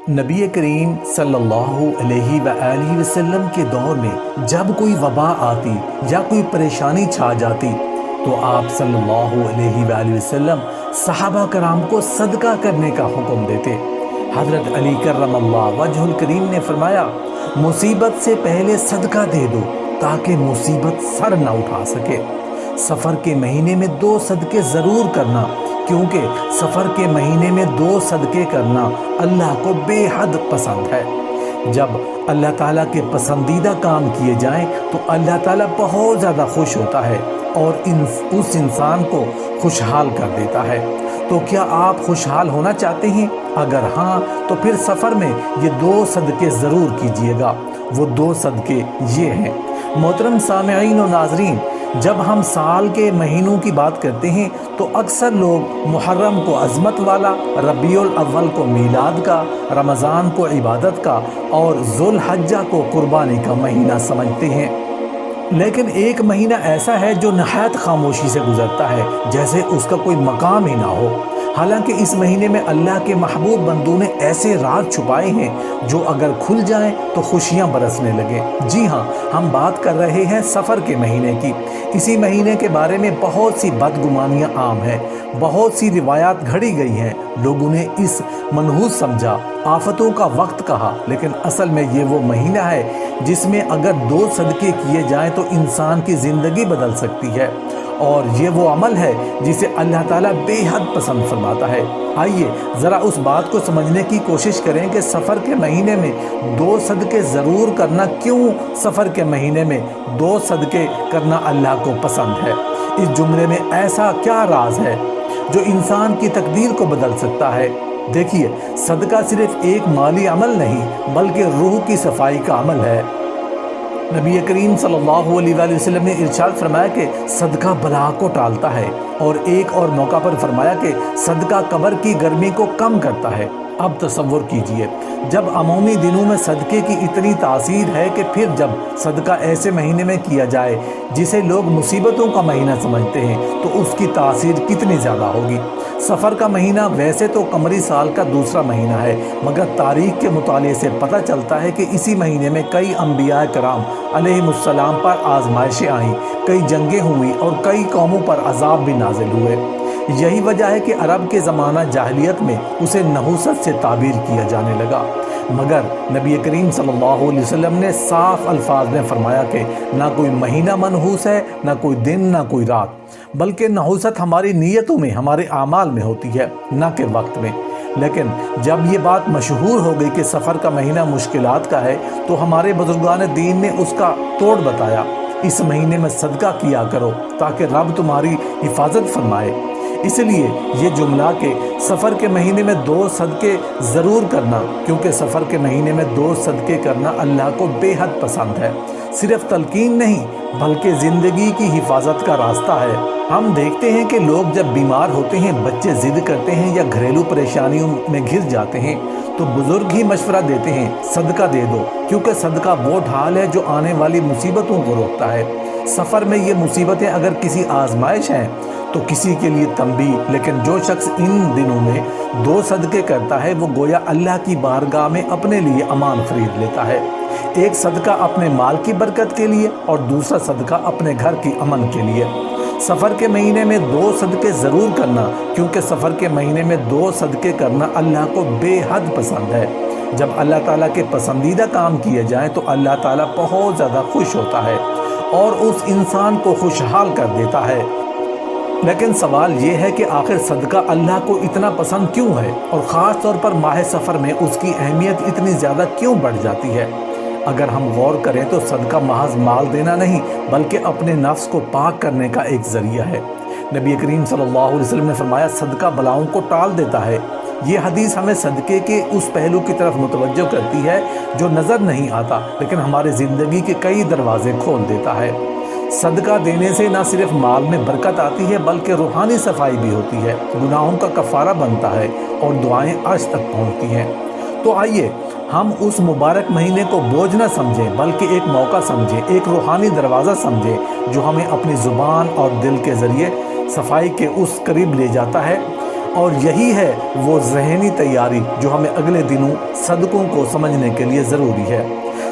نبی کریم صلی اللہ علیہ وآلہ وسلم کے دور میں جب کوئی وبا آتی یا کوئی پریشانی چھا جاتی تو آپ صلی اللہ علیہ وآلہ وسلم صحابہ کرام کو صدقہ کرنے کا حکم دیتے۔ حضرت علی کرم اللہ وجہ الکریم نے فرمایا، مصیبت سے پہلے صدقہ دے دو تاکہ مصیبت سر نہ اٹھا سکے۔ سفر کے مہینے میں 2 صدقے ضرور کرنا، کیونکہ سفر کے مہینے میں 2 صدقے کرنا اللہ کو بے حد پسند ہے۔ جب اللہ تعالیٰ کے پسندیدہ کام کیے جائیں تو اللہ تعالیٰ بہت زیادہ خوش ہوتا ہے اور اس انسان کو خوشحال کر دیتا ہے۔ تو کیا آپ خوشحال ہونا چاہتے ہیں؟ اگر ہاں تو پھر سفر میں یہ 2 صدقے ضرور کیجئے گا۔ وہ 2 صدقے یہ ہیں۔ محترم سامعین و ناظرین، جب ہم سال کے مہینوں کی بات کرتے ہیں تو اکثر لوگ محرم کو عظمت والا، ربیع الاول کو میلاد کا، رمضان کو عبادت کا اور ذوالحجہ کو قربانی کا مہینہ سمجھتے ہیں۔ لیکن ایک مہینہ ایسا ہے جو نہایت خاموشی سے گزرتا ہے، جیسے اس کا کوئی مقام ہی نہ ہو۔ حالانکہ اس مہینے میں اللہ کے محبوب بندوں نے ایسے راز چھپائے ہیں جو اگر کھل جائیں تو خوشیاں برسنے لگیں۔ جی ہاں، ہم بات کر رہے ہیں سفر کے مہینے کی۔ اسی مہینے کے بارے میں بہت سی بدگمانیاں عام ہیں، بہت سی روایات گھڑی گئی ہیں۔ لوگوں نے اس منحوس سمجھا، آفتوں کا وقت کہا، لیکن اصل میں یہ وہ مہینہ ہے جس میں اگر 2 صدقے کیے جائیں تو انسان کی زندگی بدل سکتی ہے، اور یہ وہ عمل ہے جسے اللہ تعالیٰ بے حد پسند فرماتا ہے۔ آئیے ذرا اس بات کو سمجھنے کی کوشش کریں کہ سفر کے مہینے میں 2 صدقے ضرور کرنا کیوں سفر کے مہینے میں 2 صدقے کرنا اللہ کو پسند ہے۔ اس جملے میں ایسا کیا راز ہے جو انسان کی تقدیر کو بدل سکتا ہے؟ دیکھیے، صدقہ صرف ایک مالی عمل نہیں بلکہ روح کی صفائی کا عمل ہے۔ نبی کریم صلی اللہ علیہ وآلہ وسلم نے ارشاد فرمایا کہ صدقہ بلا کو ٹالتا ہے، اور ایک اور موقع پر فرمایا کہ صدقہ قبر کی گرمی کو کم کرتا ہے۔ اب تصور کیجئے، جب عمومی دنوں میں صدقے کی اتنی تاثیر ہے کہ پھر جب صدقہ ایسے مہینے میں کیا جائے جسے لوگ مصیبتوں کا مہینہ سمجھتے ہیں تو اس کی تاثیر کتنی زیادہ ہوگی۔ سفر کا مہینہ ویسے تو قمری سال کا دوسرا مہینہ ہے، مگر تاریخ کے مطالعے سے پتہ چلتا ہے کہ اسی مہینے میں کئی انبیاء کرام علیہ السلام پر آزمائشیں آئیں، کئی جنگیں ہوئیں اور کئی قوموں پر عذاب بھی نازل ہوئے۔ یہی وجہ ہے کہ عرب کے زمانہ جاہلیت میں اسے نحوست سے تعبیر کیا جانے لگا، مگر نبی کریم صلی اللہ علیہ وسلم نے صاف الفاظ میں فرمایا کہ نہ کوئی مہینہ منحوس ہے، نہ کوئی دن، نہ کوئی رات، بلکہ نحوست ہماری نیتوں میں، ہمارے اعمال میں ہوتی ہے، نہ کہ وقت میں۔ لیکن جب یہ بات مشہور ہو گئی کہ سفر کا مہینہ مشکلات کا ہے تو ہمارے بزرگان دین نے اس کا توڑ بتایا۔ اس مہینے میں صدقہ کیا کرو تاکہ رب تمہاری حفاظت فرمائے۔ اس لیے یہ جملہ کہ سفر کے مہینے میں 2 صدقے ضرور کرنا، کیونکہ سفر کے مہینے میں 2 صدقے کرنا اللہ کو بے حد پسند ہے، صرف تلقین نہیں بلکہ زندگی کی حفاظت کا راستہ ہے۔ ہم دیکھتے ہیں کہ لوگ جب بیمار ہوتے ہیں، بچے ضد کرتے ہیں یا گھریلو پریشانیوں میں گھر جاتے ہیں تو بزرگ ہی مشورہ دیتے ہیں، صدقہ دے دو، کیونکہ صدقہ وہ ڈھال ہے جو آنے والی مصیبتوں کو روکتا ہے۔ سفر میں یہ مصیبتیں اگر کسی آزمائش ہیں تو کسی کے لیے تنبیہ، لیکن جو شخص ان دنوں میں 2 صدقے کرتا ہے وہ گویا اللہ کی بارگاہ میں اپنے لیے امان خرید لیتا ہے۔ ایک صدقہ اپنے مال کی برکت کے لیے اور دوسرا صدقہ اپنے گھر کی امن کے لیے۔ سفر کے مہینے میں 2 صدقے ضرور کرنا، کیونکہ سفر کے مہینے میں 2 صدقے کرنا اللہ کو بے حد پسند ہے۔ جب اللہ تعالیٰ کے پسندیدہ کام کیے جائیں تو اللہ تعالیٰ بہت زیادہ خوش ہوتا ہے اور اس انسان کو خوشحال کر دیتا ہے۔ لیکن سوال یہ ہے کہ آخر صدقہ اللہ کو اتنا پسند کیوں ہے، اور خاص طور پر ماہ سفر میں اس کی اہمیت اتنی زیادہ کیوں بڑھ جاتی ہے؟ اگر ہم غور کریں تو صدقہ محض مال دینا نہیں بلکہ اپنے نفس کو پاک کرنے کا ایک ذریعہ ہے۔ نبی کریم صلی اللہ علیہ وسلم نے فرمایا، صدقہ بلاؤں کو ٹال دیتا ہے۔ یہ حدیث ہمیں صدقے کے اس پہلو کی طرف متوجہ کرتی ہے جو نظر نہیں آتا لیکن ہمارے زندگی کے کئی دروازے کھول دیتا ہے۔ صدقہ دینے سے نہ صرف مال میں برکت آتی ہے بلکہ روحانی صفائی بھی ہوتی ہے، گناہوں کا کفارہ بنتا ہے اور دعائیں عرش تک پہنچتی ہیں۔ تو آئیے ہم اس مبارک مہینے کو بوجھ نہ سمجھیں بلکہ ایک موقع سمجھیں، ایک روحانی دروازہ سمجھیں جو ہمیں اپنی زبان اور دل کے ذریعے صفائی کے اس قریب لے جاتا ہے اور یہی ہے وہ ذہنی تیاری جو ہمیں اگلے دنوں صدقوں کو سمجھنے کے لیے ضروری ہے۔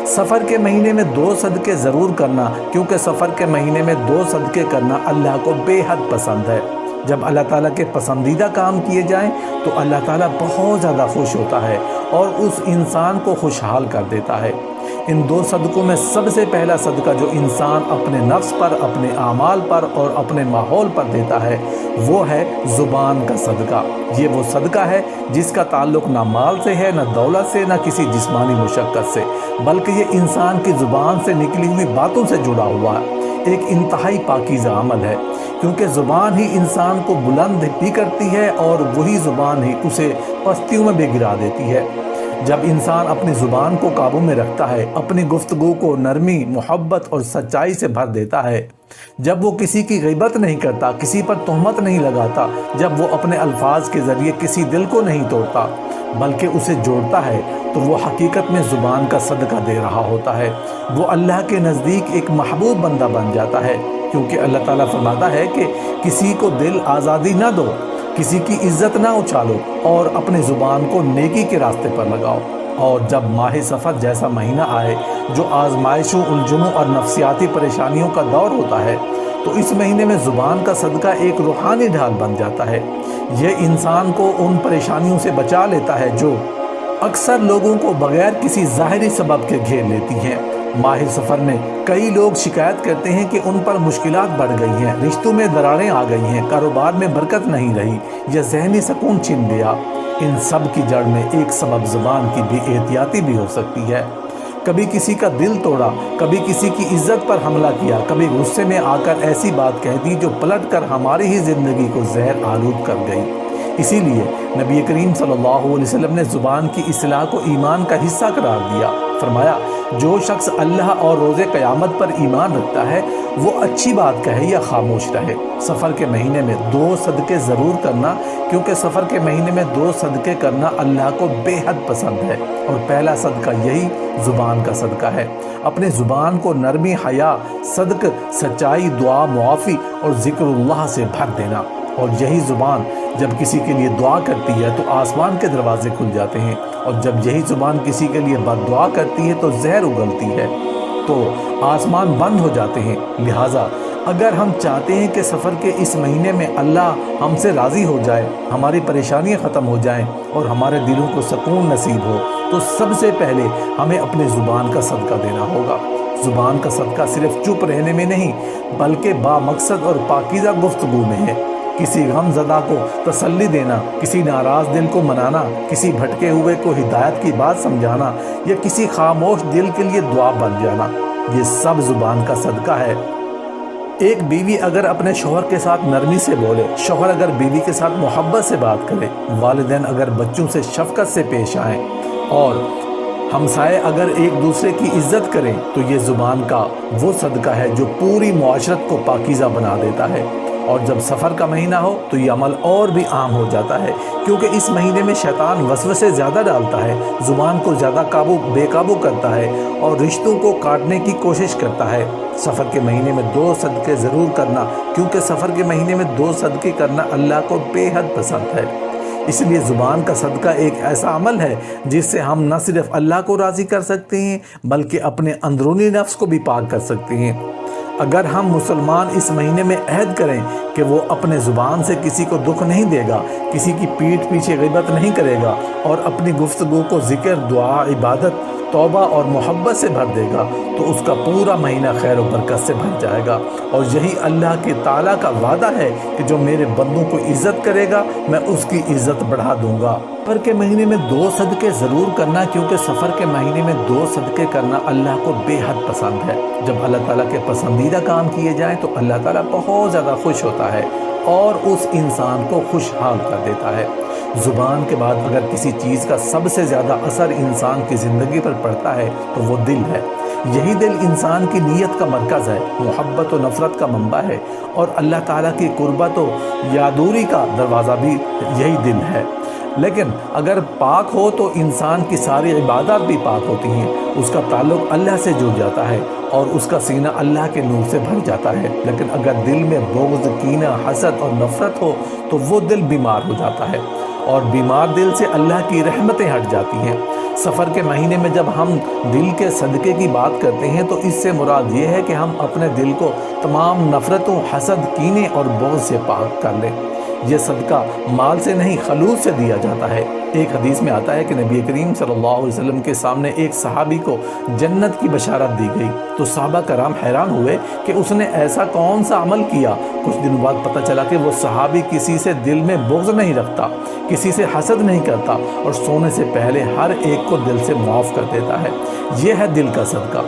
سفر کے مہینے میں 2 صدقے ضرور کرنا، کیونکہ سفر کے مہینے میں 2 صدقے کرنا اللہ کو بے حد پسند ہے۔ جب اللہ تعالیٰ کے پسندیدہ کام کیے جائیں تو اللہ تعالیٰ بہت زیادہ خوش ہوتا ہے اور اس انسان کو خوشحال کر دیتا ہے۔ ان 2 صدقوں میں سب سے پہلا صدقہ جو انسان اپنے نفس پر، اپنے اعمال پر اور اپنے ماحول پر دیتا ہے وہ ہے زبان کا صدقہ۔ یہ وہ صدقہ ہے جس کا تعلق نہ مال سے ہے، نہ دولت سے، نہ کسی جسمانی مشقت سے، بلکہ یہ انسان کی زبان سے نکلی ہوئی باتوں سے جڑا ہوا ہے۔ ایک انتہائی پاکیزہ عمل ہے، کیونکہ زبان ہی انسان کو بلند بھی کرتی ہے اور وہی زبان ہی اسے پستیوں میں بھی گرا دیتی ہے۔ جب انسان اپنی زبان کو قابو میں رکھتا ہے، اپنی گفتگو کو نرمی، محبت اور سچائی سے بھر دیتا ہے، جب وہ کسی کی غیبت نہیں کرتا، کسی پر تہمت نہیں لگاتا، جب وہ اپنے الفاظ کے ذریعے کسی دل کو نہیں توڑتا بلکہ اسے جوڑتا ہے، تو وہ حقیقت میں زبان کا صدقہ دے رہا ہوتا ہے۔ وہ اللہ کے نزدیک ایک محبوب بندہ بن جاتا ہے، کیونکہ اللہ تعالیٰ فرماتا ہے کہ کسی کو دل آزادی نہ دو، کسی کی عزت نہ اچھالو اور اپنی زبان کو نیکی کے راستے پر لگاؤ۔ اور جب ماہ سفر جیسا مہینہ آئے جو آزمائشوں، الجھنوں اور نفسیاتی پریشانیوں کا دور ہوتا ہے، تو اس مہینے میں زبان کا صدقہ ایک روحانی ڈھال بن جاتا ہے۔ یہ انسان کو ان پریشانیوں سے بچا لیتا ہے جو اکثر لوگوں کو بغیر کسی ظاہری سبب کے گھیر لیتی ہیں۔ ماہ سفر میں کئی لوگ شکایت کرتے ہیں کہ ان پر مشکلات بڑھ گئی ہیں، رشتوں میں دراڑیں آ گئی ہیں، کاروبار میں برکت نہیں رہی یا ذہنی سکون چھن گیا۔ ان سب کی جڑ میں ایک سبب زبان کی بے احتیاطی بھی ہو سکتی ہے۔ کبھی کسی کا دل توڑا، کبھی کسی کی عزت پر حملہ کیا، کبھی غصے میں آ کر ایسی بات کہہ دی جو پلٹ کر ہماری ہی زندگی کو زہر آلود کر گئی۔ اسی لیے نبی کریم صلی اللہ علیہ وسلم نے زبان کی اصلاح کو ایمان کا حصہ قرار دیا۔ فرمایا، جو شخص اللہ اور روز قیامت پر ایمان رکھتا ہے وہ اچھی بات کہے یا خاموش رہے۔ سفر کے مہینے میں 2 صدقے ضرور کرنا، کیونکہ سفر کے مہینے میں 2 صدقے کرنا اللہ کو بے حد پسند ہے، اور پہلا صدقہ یہی زبان کا صدقہ ہے۔ اپنے زبان کو نرمی، حیا، صدق، سچائی، دعا، معافی اور ذکر اللہ سے بھر دینا۔ اور یہی زبان جب کسی کے لیے دعا کرتی ہے تو آسمان کے دروازے کھل جاتے ہیں، اور جب یہی زبان کسی کے لیے بد دعا کرتی ہے تو زہر اگلتی ہے تو آسمان بند ہو جاتے ہیں۔ لہٰذا اگر ہم چاہتے ہیں کہ سفر کے اس مہینے میں اللہ ہم سے راضی ہو جائے، ہماری پریشانیاں ختم ہو جائیں اور ہمارے دلوں کو سکون نصیب ہو، تو سب سے پہلے ہمیں اپنے زبان کا صدقہ دینا ہوگا۔ زبان کا صدقہ صرف چپ رہنے میں نہیں بلکہ با مقصد اور پاکیزہ گفتگو میں ہے۔ کسی غم زدہ کو تسلی دینا، کسی ناراض دل کو منانا، کسی بھٹکے ہوئے کو ہدایت کی بات سمجھانا یا کسی خاموش دل کے لیے دعا بن جانا، یہ سب زبان کا صدقہ ہے۔ ایک بیوی اگر اپنے شوہر کے ساتھ نرمی سے بولے، شوہر اگر بیوی کے ساتھ محبت سے بات کرے، والدین اگر بچوں سے شفقت سے پیش آئیں اور ہمسائے اگر ایک دوسرے کی عزت کریں، تو یہ زبان کا وہ صدقہ ہے جو پوری معاشرت کو پاکیزہ بنا دیتا ہے۔ اور جب سفر کا مہینہ ہو تو یہ عمل اور بھی عام ہو جاتا ہے، کیونکہ اس مہینے میں شیطان وسوسے زیادہ ڈالتا ہے، زبان کو زیادہ بے قابو کرتا ہے اور رشتوں کو کاٹنے کی کوشش کرتا ہے۔ سفر کے مہینے میں 2 صدقے ضرور کرنا، کیونکہ سفر کے مہینے میں 2 صدقے کرنا اللہ کو بے حد پسند ہے۔ اس لیے زبان کا صدقہ ایک ایسا عمل ہے جس سے ہم نہ صرف اللہ کو راضی کر سکتے ہیں بلکہ اپنے اندرونی نفس کو بھی پاک کر سکتے ہیں۔ اگر ہم مسلمان اس مہینے میں عہد کریں کہ وہ اپنے زبان سے کسی کو دکھ نہیں دے گا، کسی کی پیٹھ پیچھے غیبت نہیں کرے گا اور اپنی گفتگو کو ذکر، دعا، عبادت، توبہ اور محبت سے بھر دے گا، تو اس کا پورا مہینہ خیر و برکت سے بھر جائے گا۔ اور یہی اللہ کے تعالیٰ کا وعدہ ہے کہ جو میرے بندوں کو عزت کرے گا میں اس کی عزت بڑھا دوں گا۔ سفر کے مہینے میں 2 صدقے ضرور کرنا، کیونکہ سفر کے مہینے میں 2 صدقے کرنا اللہ کو بے حد پسند ہے۔ جب اللہ تعالیٰ کے پسندیدہ کام کیے جائیں تو اللہ تعالیٰ بہت زیادہ خوش ہوتا ہے اور اس انسان کو خوشحال کر دیتا ہے۔ زبان کے بعد اگر کسی چیز کا سب سے زیادہ اثر انسان کی زندگی پر پڑتا ہے تو وہ دل ہے۔ یہی دل انسان کی نیت کا مرکز ہے، محبت و نفرت کا منبع ہے، اور اللہ تعالیٰ کی قربت و یادوری کا دروازہ بھی یہی دل ہے۔ لیکن اگر پاک ہو تو انسان کی ساری عبادات بھی پاک ہوتی ہیں، اس کا تعلق اللہ سے جڑ جاتا ہے اور اس کا سینہ اللہ کے نور سے بھر جاتا ہے۔ لیکن اگر دل میں بغض، کینہ، حسد اور نفرت ہو تو وہ دل بیمار ہو جاتا ہے، اور بیمار دل سے اللہ کی رحمتیں ہٹ جاتی ہیں۔ سفر کے مہینے میں جب ہم دل کے صدقے کی بات کرتے ہیں تو اس سے مراد یہ ہے کہ ہم اپنے دل کو تمام نفرتوں، حسد، کینے اور بغض سے پاک کر لیں۔ یہ صدقہ مال سے نہیں، خلوص سے دیا جاتا ہے۔ ایک حدیث میں آتا ہے کہ نبی کریم صلی اللہ علیہ وسلم کے سامنے ایک صحابی کو جنت کی بشارت دی گئی تو صحابہ کرام حیران ہوئے کہ اس نے ایسا کون سا عمل کیا۔ کچھ دن بعد پتہ چلا کہ وہ صحابی کسی سے دل میں بغض نہیں رکھتا، کسی سے حسد نہیں کرتا، اور سونے سے پہلے ہر ایک کو دل سے معاف کر دیتا ہے۔ یہ ہے دل کا صدقہ۔